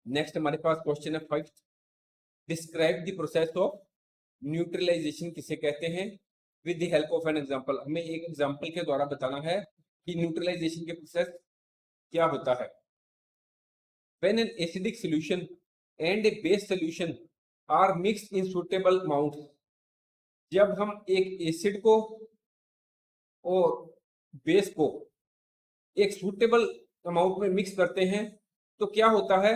Next हमारे पास question है 5, describe the process of neutralization किसे कहते हैं with the help of an example. हमें एक एग्जांपल के द्वारा बताना है कि न्यूट्रलाइजेशन के प्रोसेस क्या होता है। When an acidic solution and a base solution are mixed in suitable amount, जब हम एक एसिड को और बेस को एक सूटेबल अमाउंट में मिक्स करते हैं तो क्या होता है,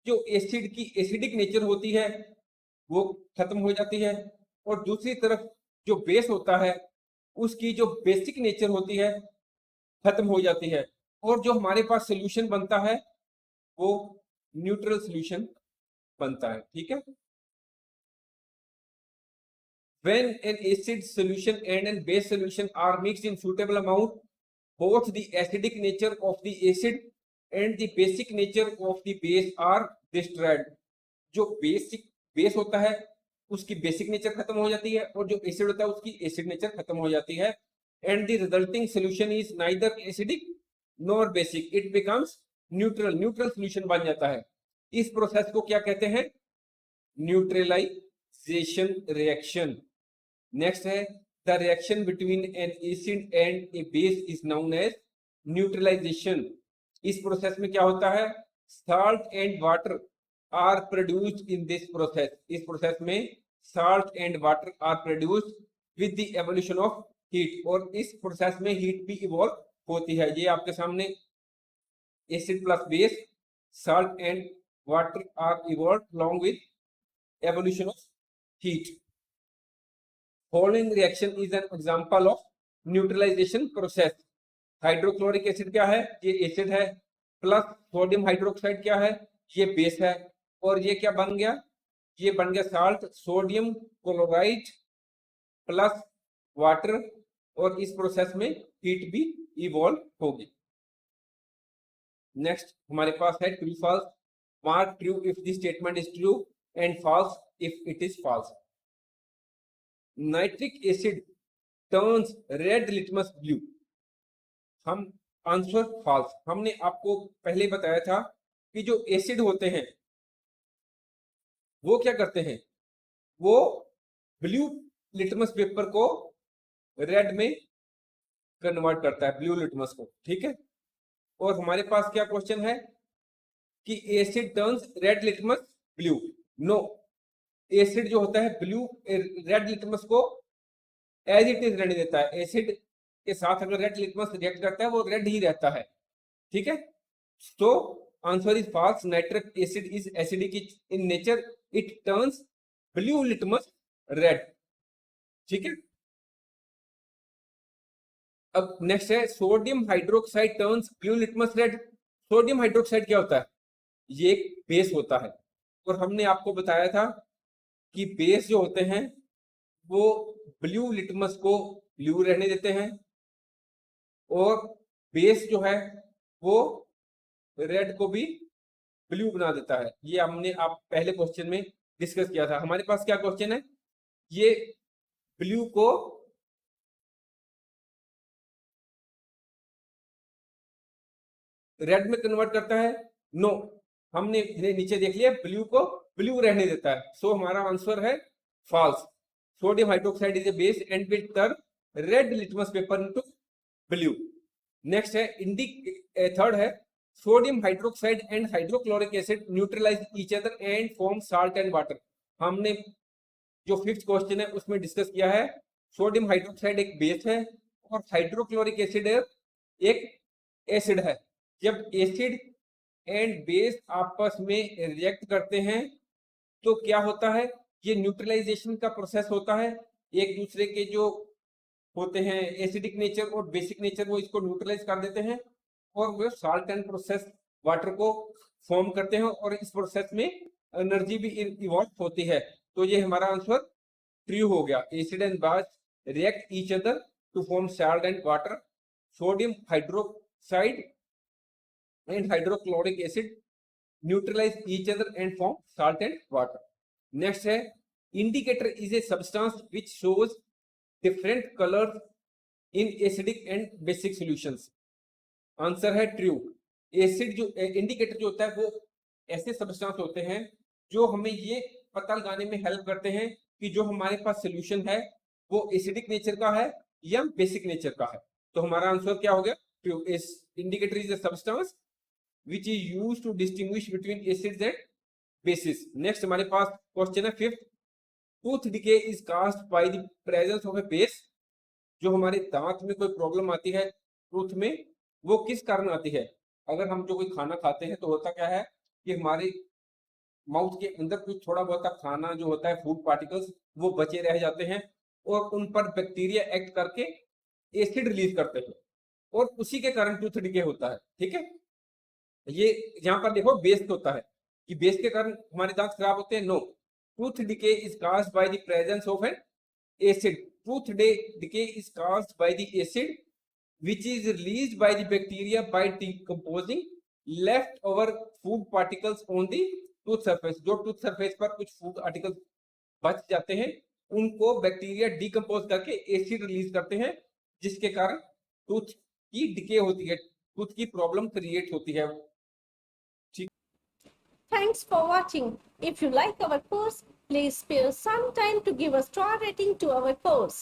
जो एसिड की एसिडिक नेचर होती है वो खत्म हो जाती है, और दूसरी तरफ जो बेस होता है उसकी जो बेसिक नेचर होती है खत्म हो जाती है, और जो हमारे पास सोल्यूशन बनता है वो न्यूट्रल सोल्यूशन बनता है। ठीक है। When an acid solution and a base solution are mixed in suitable amount, both the acidic nature of the acid and the basic nature of the base are destroyed. जो base होता है उसकी basic nature खत्म हो जाती है, और जो एसिड होता है उसकी एसिड नेचर खत्म हो जाती है, and the resulting solution is neither acidic nor basic, it becomes neutral, neutral solution बन जाता है। इस प्रोसेस को क्या कहते हैं, न्यूट्रलाइजेशन रिएक्शन। नेक्स्ट है the reaction between an acid and a base is known as neutralization. इस प्रोसेस में क्या होता है, salt and water are produced in this process. इस प्रोसेस में salt and water are produced with the evolution of heat, और इस process में हीट भी इवॉल्व होती है। ये आपके सामने acid plus base, salt and water are evolve along with evolution of heat. Following reaction is an example of neutralization process. Hydrochloric acid क्या है, ये एसिड है, प्लस सोडियम हाइड्रोक्साइड क्या है, ये बेस है, और ये क्या बन गया, ये बन गया salt, sodium chloride plus water, और इस प्रोसेस में हीट भी इवॉल्व होगी। नेक्स्ट हमारे पास है true false. Mark true if the statement is true and false if it is false. Nitric acid turns red litmus blue. हम आंसर फॉल्स। हमने आपको पहले बताया था कि जो एसिड होते हैं वो क्या करते हैं, वो ब्लू लिटमस पेपर को रेड में कन्वर्ट करता है, ब्लू लिटमस को। ठीक है। और हमारे पास क्या क्वेश्चन है कि acid turns red litmus blue. No, acid जो होता है ब्लू रेड लिटमस को एज इट इज रहने देता है। एसिड के साथ अगर रेड लिटमस रिएक्ट करता है वो रेड ही रहता है। ठीक है। तो answer is false. Nitric acid is acidic in nature, it turns blue litmus red. ठीक है। अब नेक्स्ट है sodium hydroxide turns blue litmus red. Sodium hydroxide क्या होता है, ये एक बेस होता है, और हमने आपको बताया था कि बेस जो होते हैं वो ब्लू लिटमस को ब्लू रहने देते हैं, और बेस जो है वो रेड को भी ब्लू बना देता है। ये हमने आप पहले क्वेश्चन में डिस्कस किया था। हमारे पास क्या क्वेश्चन है, ये ब्लू को रेड में कन्वर्ट करता है। नो, हमने नीचे देख लिया ब्लू को ब्लू रहने देता है। सो हमारा आंसर है false. Sodium hydroxide is a base and will turn red litmus paper into blue. Next है थर्ड है sodium hydroxide and hydrochloric acid neutralize each other and form salt and water. हमने जो fifth question है उसमें discuss किया है sodium hydroxide एक base है और हाइड्रोक्लोरिक एसिड एक एसिड है। जब एसिड एंड बेस आपस में रिएक्ट करते हैं तो क्या होता है, ये न्यूट्रलाइजेशन का प्रोसेस होता है। एक दूसरे के जो होते हैं एसिडिक नेचर और बेसिक नेचर वो इसको न्यूट्रलाइज कर देते हैं, और वो साल्ट एंड प्रोसेस वाटर को फॉर्म करते हैं, और इस प्रोसेस में एनर्जी भी इवॉल्व होती है। तो ये हमारा आंसर ट्रू हो गया। Acid and base react each other to form salt and water. Sodium hydroxide and hydrochloric acid neutralize each other and form salt and water. Next है indicator is a substance which shows different colors in acidic and basic solutions. Answer है true. Acid जो indicator जो होता है वो ऐसे substance होते हैं जो हमें ये पता लगाने में हेल्प करते हैं कि जो हमारे पास सोल्यूशन है वो एसिडिक नेचर का है या बेसिक नेचर का है। तो हमारा आंसर क्या हो गया? इस indicator is a substance which is used to distinguish between acids and bases. Next हमारे पास क्वेश्चन है fifth, tooth decay is caused by the presence of A base. जो हमारे दांत में कोई प्रॉब्लम आती है टूथ में, वो किस कारण आती है? अगर हम जो कोई खाना खाते हैं तो होता क्या है कि हमारे माउथ के अंदर कुछ थोड़ा बहुत खाना जो होता है, फूड पार्टिकल्स, वो बचे रह जाते हैं और उन पर बैक्टीरिया एक्ट करके एसिड रिलीज करते हैं और उसी के कारण टूथ डिके होता है। ठीक है, ये यहाँ पर देखो बेस होता है कि बेस के कारण हमारे दांत खराब होते हैं। No, tooth decay is caused by the presence of an acid. Tooth decay is caused by the acid which is released by the bacteria by decomposing leftover food particles on the tooth surface। जो tooth surface पर कुछ food articles बच जाते हैं उनको bacteria decompose करके acid release करते हैं, जिसके कारण टूथ की डिके होती है, टूथ की प्रॉब्लम क्रिएट होती है। Thanks for watching. If you like our course, please spare some time to give a star rating to our course.